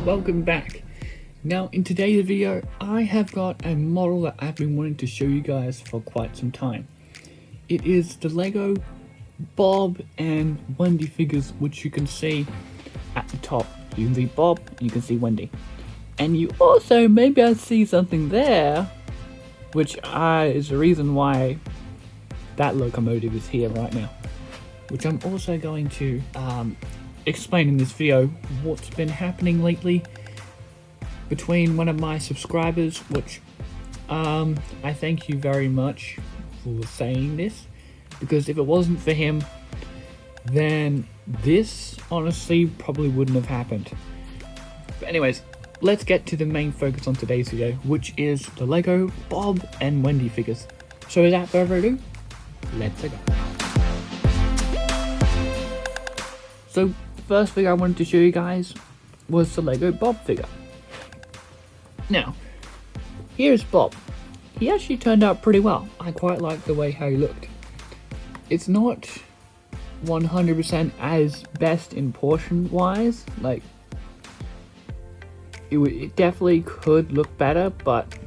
welcome back. Now in today's video I have got a model that I've been wanting to show you guys for quite some time. It is the Lego Bob and Wendy figures, which you can see at the top. You can see Bob and you can see Wendy. And you also maybe I see something there, which is the reason why that locomotive is here right now. Which I'm also going to explain in this video what's been happening lately between one of my subscribers, which I thank you very much for saying this, because if it wasn't for him, then this honestly probably wouldn't have happened. But anyways, let's get to the main focus on today's video, which is the Lego Bob and Wendy figures. So without further ado, let's go. So the first figure I wanted to show you guys was the Lego Bob figure. Now, here's Bob. He actually turned out pretty well. I quite like the way how he looked. It's not 100% as best in portion wise, like it definitely could look better, but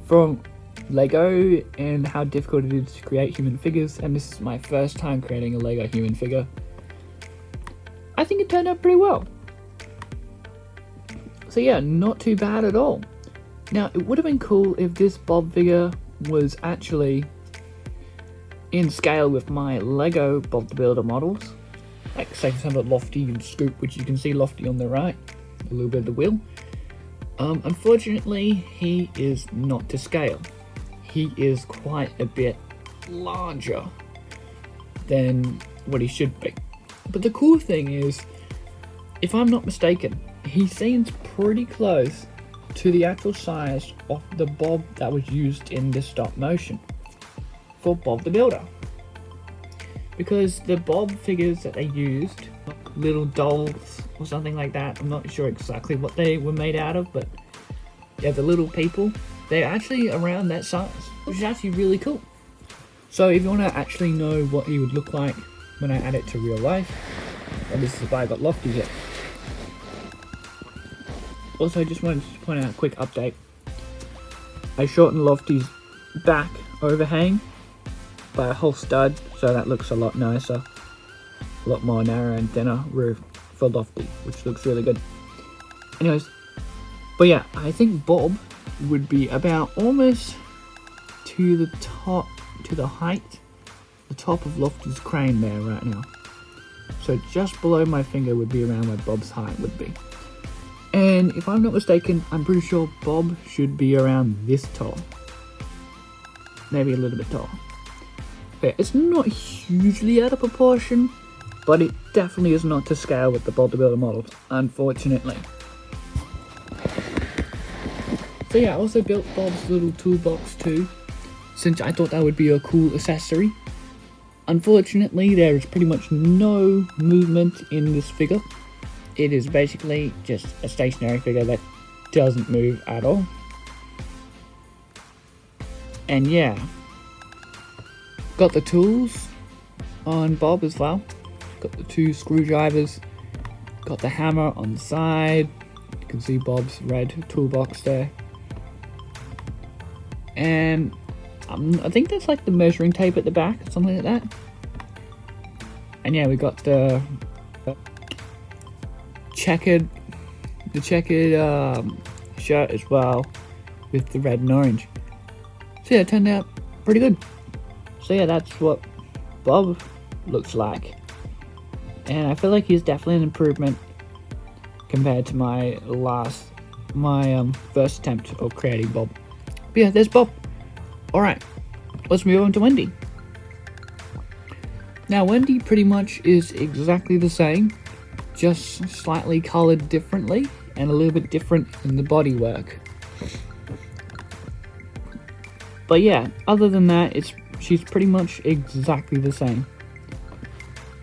from Lego and how difficult it is to create human figures, and this is my first time creating a Lego human figure, I think it turned out pretty well. So yeah, not too bad at all. Now, it would have been cool if this Bob figure was actually in scale with my Lego Bob the Builder models. Like, say for example, Lofty and Scoop, which you can see Lofty on the right, a little bit of the wheel. Unfortunately, he is not to scale. He is quite a bit larger than what he should be. But the cool thing is, if I'm not mistaken, he seems pretty close to the actual size of the Bob that was used in the stop motion for Bob the Builder. Because the Bob figures that they used, little dolls or something like that, I'm not sure exactly what they were made out of, but yeah, the little people, they're actually around that size, which is actually really cool. So if you want to actually know what he would look like when I add it to real life, and this is why I got Lofty here. Also, I just wanted to point out a quick update. I shortened Lofty's back overhang by a whole stud, so that looks a lot nicer. A lot more narrow and thinner roof for Lofty, which looks really good. Anyways, but yeah, I think Bob would be about almost to the top, to the height, the top of Lofty's crane there right now. So just below my finger would be around where Bob's height would be. And if I'm not mistaken, I'm pretty sure Bob should be around this tall. Maybe a little bit taller. Okay, it's not hugely out of proportion, but it definitely is not to scale with the Bob the Builder models, unfortunately. So yeah, I also built Bob's little toolbox too, since I thought that would be a cool accessory. Unfortunately, there is pretty much no movement in this figure. It is basically just a stationary figure that doesn't move at all. And yeah, got the tools on Bob as well. Got the 2 screwdrivers, got the hammer on the side. You can see Bob's red toolbox there. And I think that's like the measuring tape at the back, something like that. And yeah, we got the checkered shirt as well with the red and orange. So yeah, it turned out pretty good. So yeah, that's what Bob looks like, and I feel like he's definitely an improvement compared to my first attempt of creating Bob. But yeah, there's Bob. Alright, let's move on to Wendy. Now Wendy pretty much is exactly the same, just slightly coloured differently and a little bit different in the bodywork. But yeah, other than that, she's pretty much exactly the same.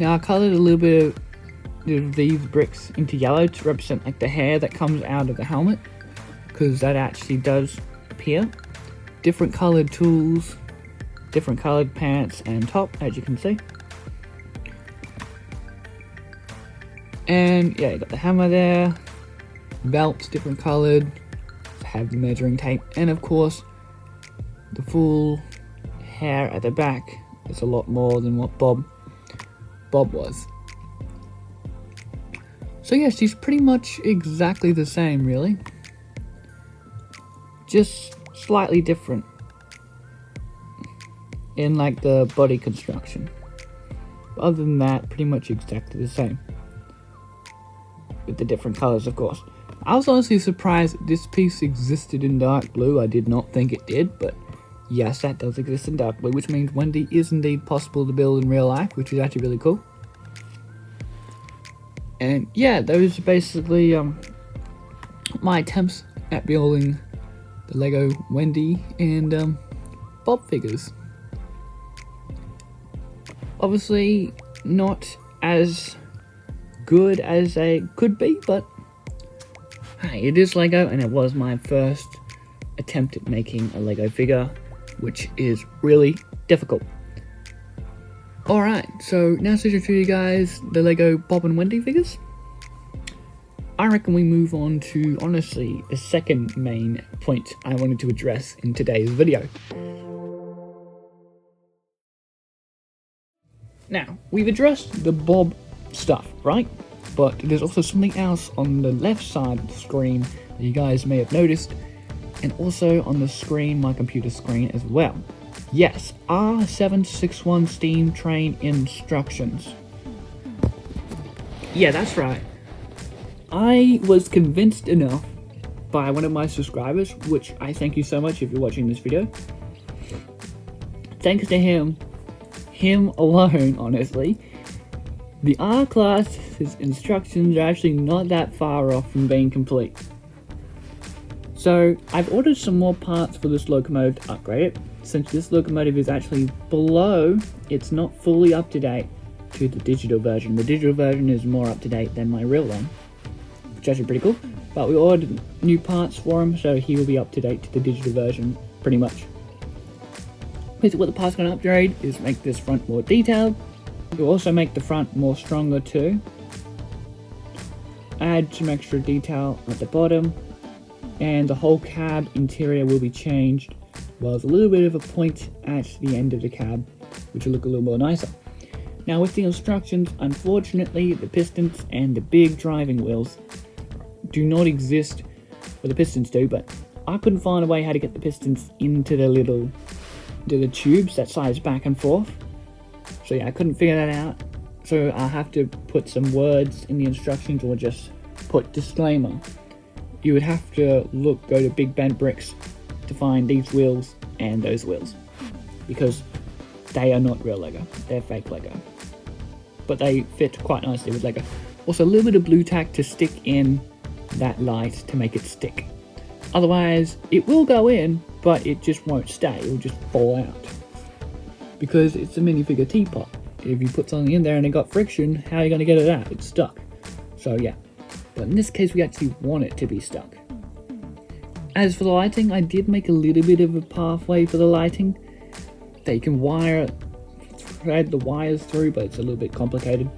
Now I coloured a little bit of these bricks into yellow to represent like the hair that comes out of the helmet, because that actually does appear. Different coloured tools, different coloured pants and top, as you can see. And yeah, you got the hammer there, belts different colored, have measuring tape, and of course the full hair at the back is a lot more than what Bob was. So yeah, she's pretty much exactly the same, really, just slightly different in like the body construction. Other than that, pretty much exactly the same, with the different colors, of course. I was honestly surprised that this piece existed in dark blue. I did not think it did, but yes, that does exist in dark blue, which means Wendy is indeed possible to build in real life, which is actually really cool. And yeah, those are basically my attempts at building the Lego Wendy and Bob figures. Obviously not as good as they could be, but hey, it is Lego, and it was my first attempt at making a Lego figure, which is really difficult. Alright, so now to show you guys the Lego Bob and Wendy figures. I reckon we move on to, honestly, the second main point I wanted to address in today's video. Now, we've addressed the Bob stuff, right? But there's also something else on the left side of the screen that you guys may have noticed, and also on the screen, my computer screen as well. Yes, R761 steam train instructions. Yeah, that's right. I was convinced enough by one of my subscribers, which I thank you so much if you're watching this video. Thanks to him alone, honestly, the R-Class's instructions are actually not that far off from being complete. So I've ordered some more parts for this locomotive to upgrade it, since this locomotive is actually below, it's not fully up to date to the digital version. The digital version is more up to date than my real one, which is actually pretty cool. But we ordered new parts for him, so he will be up to date to the digital version pretty much. Basically what the part's going to upgrade is make this front more detailed. We'll also make the front more stronger too. Add some extra detail at the bottom, and the whole cab interior will be changed. Well, there's a little bit of a point at the end of the cab, which will look a little more nicer. Now with the instructions, unfortunately the pistons and the big driving wheels do not exist, well the pistons do, but I couldn't find a way how to get the pistons into the tubes that slides back and forth. So yeah, I couldn't figure that out. So I'll have to put some words in the instructions, or just put disclaimer. You would have to go to Big Bent Bricks to find these wheels and those wheels, because they are not real Lego, they're fake Lego. But they fit quite nicely with Lego. Also a little bit of blue tack to stick in that light to make it stick. Otherwise, it will go in, but it just won't stay, it will just fall out. Because it's a minifigure teapot. If you put something in there and it got friction, how are you going to get it out? It's stuck. So yeah, but in this case we actually want it to be stuck. As for the lighting, I did make a little bit of a pathway for the lighting that you can thread the wires through, but it's a little bit complicated.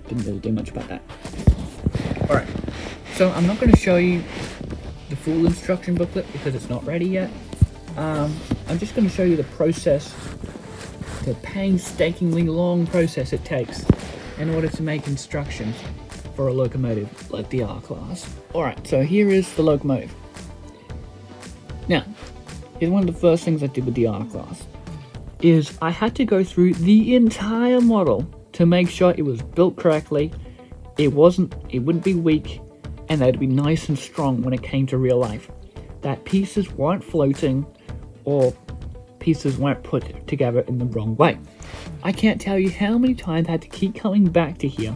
Didn't really do much about that. Alright, so I'm not going to show you the full instruction booklet because it's not ready yet. I'm just going to show you the process, the painstakingly long process it takes in order to make instructions for a locomotive like the R-Class. Alright, so here is the locomotive. Now, here's one of the first things I did with the R-Class, is I had to go through the entire model to make sure it was built correctly, it wouldn't be weak, and that it'd be nice and strong when it came to real life. That pieces weren't floating, or pieces weren't put together in the wrong way. I can't tell you how many times I had to keep coming back to here,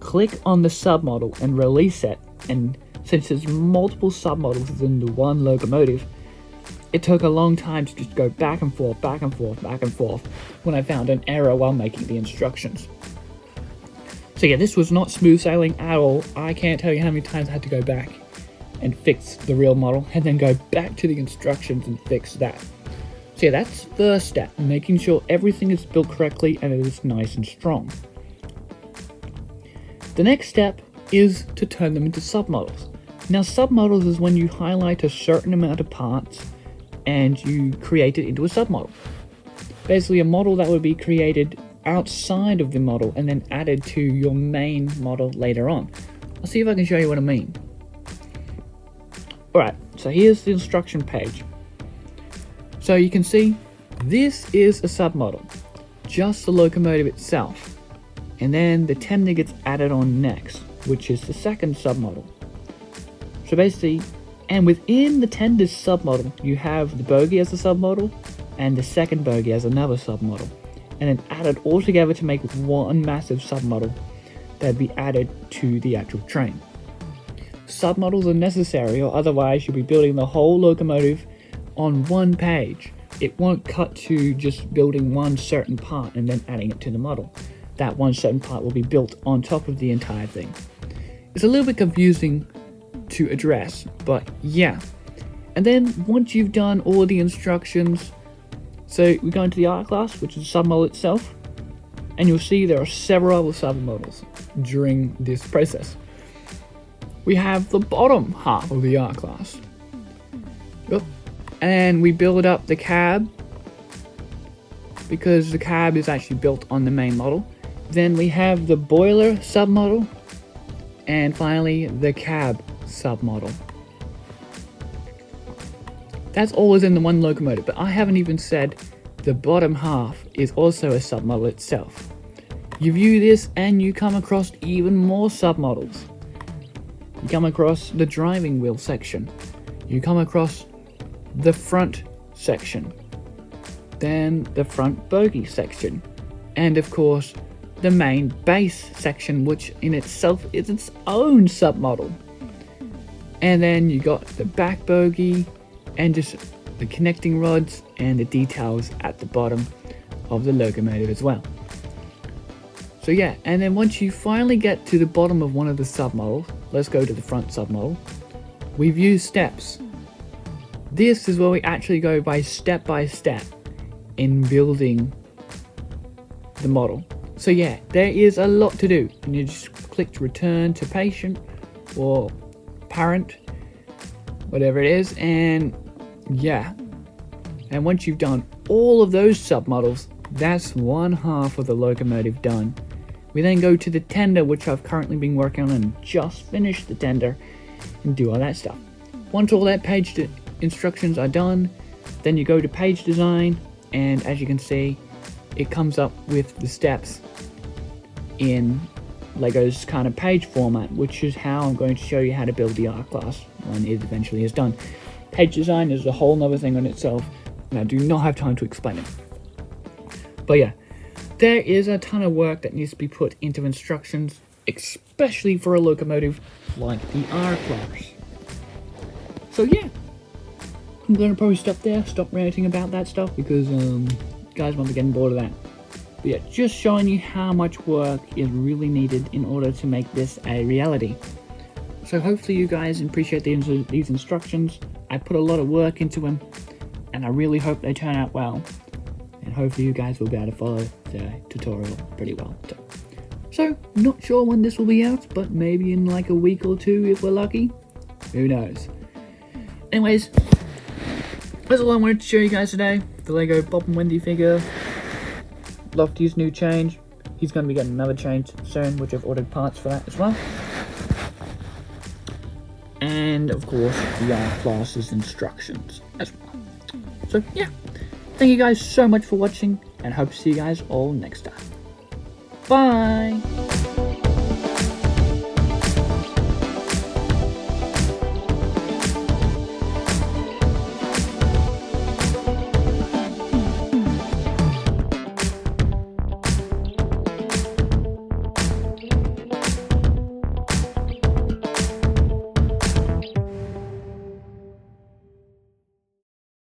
click on the submodel and release it, and since there's multiple submodels within the one locomotive, it took a long time to just go back and forth, back and forth, back and forth when I found an error while making the instructions. So yeah, this was not smooth sailing at all. I can't tell you how many times I had to go back and fix the real model and then go back to the instructions and fix that. So yeah, that's the first step, making sure everything is built correctly and it is nice and strong. The next step is to turn them into submodels. Now submodels is when you highlight a certain amount of parts and you create it into a submodel. Basically a model that would be created outside of the model and then added to your main model later on. I'll see if I can show you what I mean. Alright, so here's the instruction page. So you can see this is a submodel, just the locomotive itself. And then the tender gets added on next, which is the second submodel. So basically, and within the tender's submodel, you have the bogie as a submodel and the second bogie as another submodel. And then added all together to make one massive submodel that'd be added to the actual train. Submodels are necessary, or otherwise you'll be building the whole locomotive on one page. It won't cut to just building one certain part and then adding it to the model. That one certain part will be built on top of the entire thing. It's a little bit confusing to address, but yeah. And then once you've done all the instructions, so we go into the art class, which is the submodel itself, and you'll see there are several other submodels during this process. We have the bottom half of the art class. Yep. And we build up the cab, because the cab is actually built on the main model. Then we have the boiler submodel, and finally the cab submodel. That's always in the one locomotive, but I haven't even said the bottom half is also a submodel itself. You view this and you come across even more submodels. You come across the driving wheel section. You come across the front section. Then the front bogie section. And of course, the main base section, which in itself is its own submodel. And then you got the back bogie and just the connecting rods and the details at the bottom of the locomotive as well. So yeah, and then once you finally get to the bottom of one of the submodels, let's go to the front submodel, we view steps. This is where we actually go by step in building the model. So yeah, there is a lot to do, and you just click return to patient or parent, whatever it is, and yeah. And once you've done all of those submodels, that's one half of the locomotive done. We then go to the tender, which I've currently been working on and just finished the tender, and do all that stuff. Once all that page instructions are done, then you go to page design, and as you can see, it comes up with the steps in Lego's kind of page format, which is how I'm going to show you how to build the art class when it eventually is done. Page design is a whole nother thing on itself, and I do not have time to explain it. But yeah, there is a ton of work that needs to be put into instructions, especially for a locomotive like the art class. So yeah, I'm going to probably stop there, stop ranting about that stuff, because guys won't be getting bored of that. But yeah, just showing you how much work is really needed in order to make this a reality. So hopefully you guys appreciate these instructions. I put a lot of work into them, and I really hope they turn out well. And hopefully you guys will be able to follow the tutorial pretty well. So not sure when this will be out, but maybe in like a week or two if we're lucky. Who knows? Anyways, that's all I wanted to show you guys today. The Lego Bob and Wendy figure. Lofty's new change. He's going to be getting another change soon, which I've ordered parts for that as well. And of course, the art class's instructions as well. So yeah, thank you guys so much for watching, and hope to see you guys all next time. Bye!